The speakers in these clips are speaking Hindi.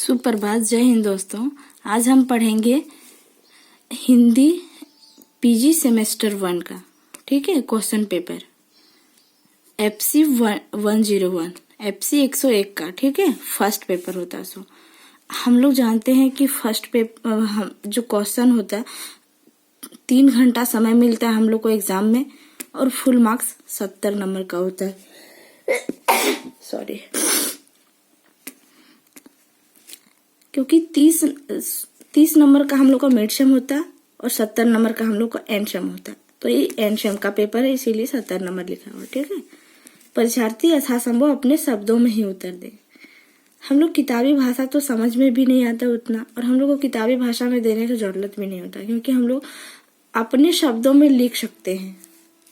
सुप्रभात, जय हिंद दोस्तों। आज हम पढ़ेंगे हिंदी पीजी सेमेस्टर 1 का, ठीक है, क्वेश्चन पेपर FC 101 FC 101 का, ठीक है, फर्स्ट पेपर होता है। सो हम लोग जानते हैं कि फर्स्ट पेपर जो क्वेश्चन होता है 3 घंटा समय मिलता है हम लोग को एग्जाम में और फुल मार्क्स 70 नंबर का होता है। सॉरी, क्योंकि 30 नंबर का हम लोग का मिड सेम होता है और 70 नंबर का हम लोग का एंड सेम होता है। तो ये एंड सेम का पेपर है, इसीलिए 70 नंबर लिखा हुआ, ठीक है। परीक्षार्थी यथासंभव अपने शब्दों में ही उत्तर दे। हम लोग किताबी भाषा तो समझ में भी नहीं आता उतना, और हम लोग को किताबी भाषा में देने की जरूरत भी नहीं होता, क्योंकि हम लोग अपने शब्दों में लिख सकते हैं।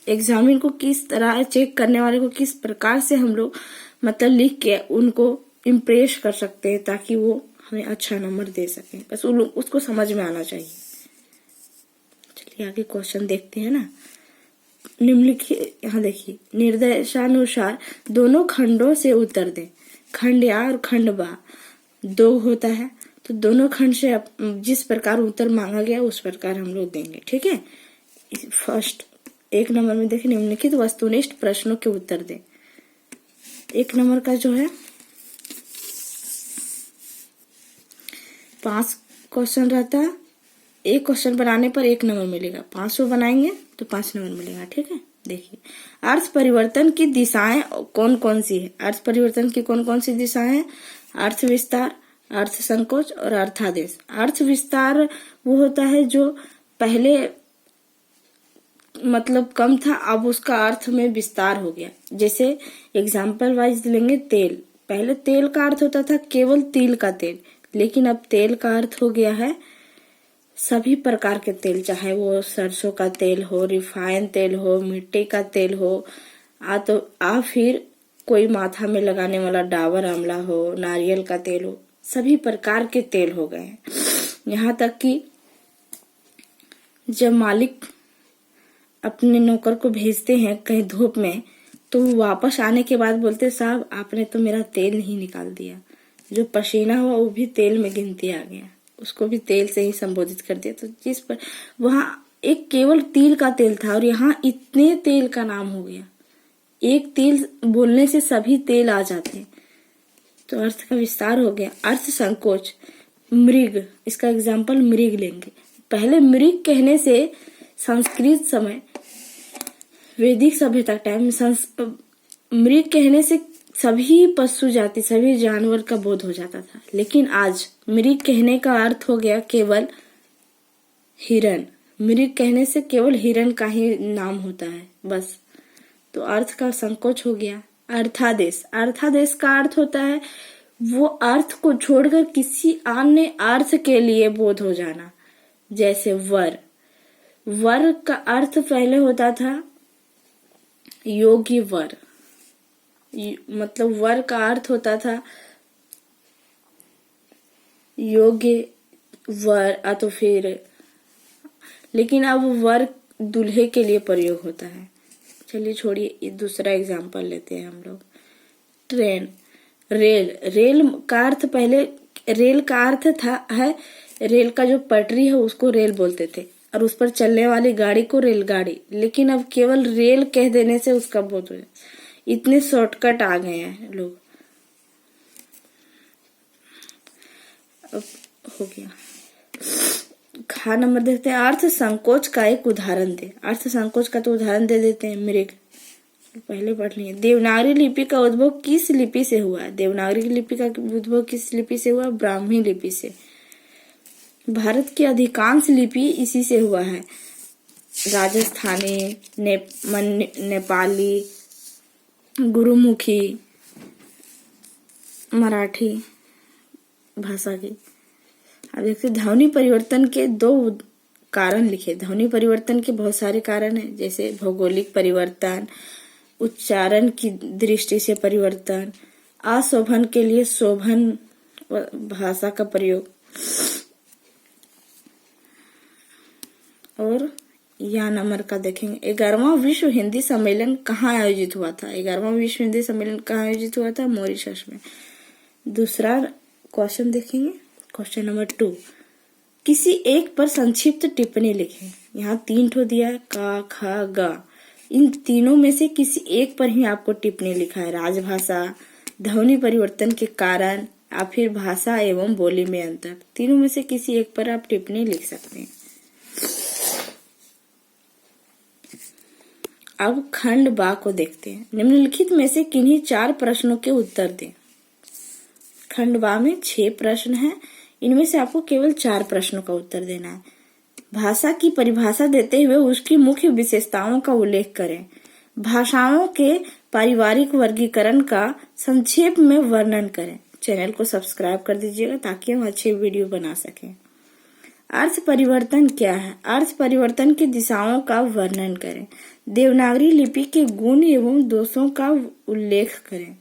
एग्जामिन को किस तरह चेक करने वाले को किस प्रकार से हम लोग मतलब लिख के उनको इम्प्रेस कर सकते हैं ताकि वो हमें अच्छा नंबर दे सके। बस उसको समझ में आना चाहिए। चलिए आगे क्वेश्चन देखते हैं ना। निम्नलिखित, यहाँ देखिए, निर्देशानुसार दोनों खंडों से उत्तर दें। खंड आ और खंड बा 2 होता है, तो दोनों खंड से जिस प्रकार उत्तर मांगा गया उस प्रकार हम लोग देंगे, ठीक है। फर्स्ट 1 नंबर में देखिए, निम्नलिखित वस्तुनिष्ठ प्रश्नों के उत्तर दें। 1 नंबर का जो है 5 क्वेश्चन रहता है। एक क्वेश्चन बनाने पर 1 नंबर मिलेगा, 500 बनाएंगे तो 5 नंबर मिलेगा, ठीक है। देखिए, अर्थ परिवर्तन की दिशाएं कौन कौन सी है। अर्थ परिवर्तन की कौन कौन सी दिशाएं हैं? अर्थ विस्तार, अर्थ संकोच और अर्थादेश। अर्थ विस्तार वो होता है जो पहले मतलब कम था, अब उसका अर्थ में विस्तार हो गया। जैसे एग्जाम्पल वाइज लेंगे, तेल। पहले तेल का अर्थ होता था केवल तिल का तेल, लेकिन अब तेल का अर्थ हो गया है सभी प्रकार के तेल, चाहे वो सरसों का तेल हो, रिफाइन तेल हो, मिट्टी का तेल हो, फिर कोई माथा में लगाने वाला डाबर आंवला हो, नारियल का तेल हो, सभी प्रकार के तेल हो गए हैं। यहाँ तक कि जब मालिक अपने नौकर को भेजते हैं कहीं धूप में, तो वापस आने के बाद बोलते, साहब आपने तो मेरा तेल नहीं निकाल दिया। जो पसीना हुआ वो भी तेल में गिनती आ गया, उसको भी तेल से ही संबोधित कर दिया। तो जिस पर वहां एक केवल तिल का तेल था और यहाँ इतने तेल का नाम हो गया। एक तेल बोलने से सभी तेल आ जाते हैं, तो अर्थ का विस्तार हो गया। अर्थ संकोच, मृग, इसका एग्जाम्पल मृग लेंगे। पहले मृग कहने से संस्कृत समय, वैदिक सभ्यता टाइम में मृग कहने से सभी पशु जाति, सभी जानवर का बोध हो जाता था, लेकिन आज मृग कहने का अर्थ हो गया केवल हिरण। मृग कहने से केवल हिरण का ही नाम होता है बस, तो अर्थ का संकोच हो गया। अर्थादेश, अर्थादेश का अर्थ होता है वो अर्थ को छोड़कर किसी अन्य अर्थ के लिए बोध हो जाना। जैसे वर, वर का अर्थ पहले होता था योगी वर, मतलब वर का अर्थ होता था योग्य वर, तो फिर लेकिन अब वर दूल्हे के लिए प्रयोग होता है। चलिए छोड़िए, दूसरा एग्जांपल लेते हैं हम लोग। ट्रेन, रेल, रेल का अर्थ पहले, रेल का अर्थ है रेल का जो पटरी है उसको रेल बोलते थे, और उस पर चलने वाली गाड़ी को रेलगाड़ी, लेकिन अब केवल रेल कह देने से उसका बोध हो जाए। इतने शॉर्टकट आ गए हैं लोग। अब हो गया। खा नंबर देखते हैं, अर्थ संकोच का एक उदाहरण दे। अर्थ संकोच का तो उदाहरण दे देते हैं, मृग, पहले पढ़ लिए। देवनागरी लिपि का उद्भव किस लिपि से हुआ? देवनागरी लिपि का उद्भव किस लिपि से हुआ? ब्राह्मी लिपि से। भारत की अधिकांश लिपि इसी से हुआ है। राजस्थानी, नेपाली, गुरुमुखी, मराठी भाषा की। अब देखते, ध्वनि परिवर्तन के 2 कारण लिखे। ध्वनि परिवर्तन के बहुत सारे कारण हैं, जैसे भौगोलिक परिवर्तन, उच्चारण की दृष्टि से परिवर्तन, अशोभन के लिए शोभन भाषा का प्रयोग, और या नंबर का देखेंगे। 11वां विश्व हिंदी सम्मेलन कहाँ आयोजित हुआ था? 11वां विश्व हिंदी सम्मेलन कहाँ आयोजित हुआ था? मॉरिशस में। दूसरा क्वेश्चन देखेंगे। क्वेश्चन नंबर 2, किसी एक पर संक्षिप्त टिप्पणी लिखें। यहाँ 3 ठो दिया है, का, ख, ग। इन तीनों में से किसी एक पर ही आपको टिप्पणी लिखा है। राजभाषा, ध्वनि परिवर्तन के कारण, या फिर भाषा एवं बोली में अंतर। तीनों में से किसी एक पर आप टिप्पणी लिख सकते हैं। अब खंड बा को देखते हैं। निम्नलिखित में से किन्हीं 4 प्रश्नों के उत्तर दें। खंड बा में 6 प्रश्न हैं, इनमें से आपको केवल 4 प्रश्नों का उत्तर देना है। भाषा की परिभाषा देते हुए उसकी मुख्य विशेषताओं का उल्लेख करें। भाषाओं के पारिवारिक वर्गीकरण का संक्षेप में वर्णन करें। चैनल को सब्सक्राइब कर दीजिएगा ताकि हम अच्छे वीडियो बना सकें। अर्थ परिवर्तन क्या है? अर्थ परिवर्तन की दिशाओं का वर्णन करें। देवनागरी लिपि के गुण एवं दोषों का उल्लेख करें।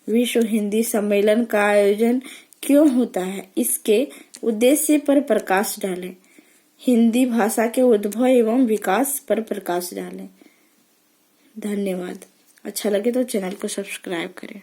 विश्व हिंदी सम्मेलन का आयोजन क्यों होता है? इसके उद्देश्य पर प्रकाश डालें। हिंदी भाषा के उद्भव एवं विकास पर प्रकाश डालें। धन्यवाद। अच्छा लगे तो चैनल को सब्सक्राइब करें।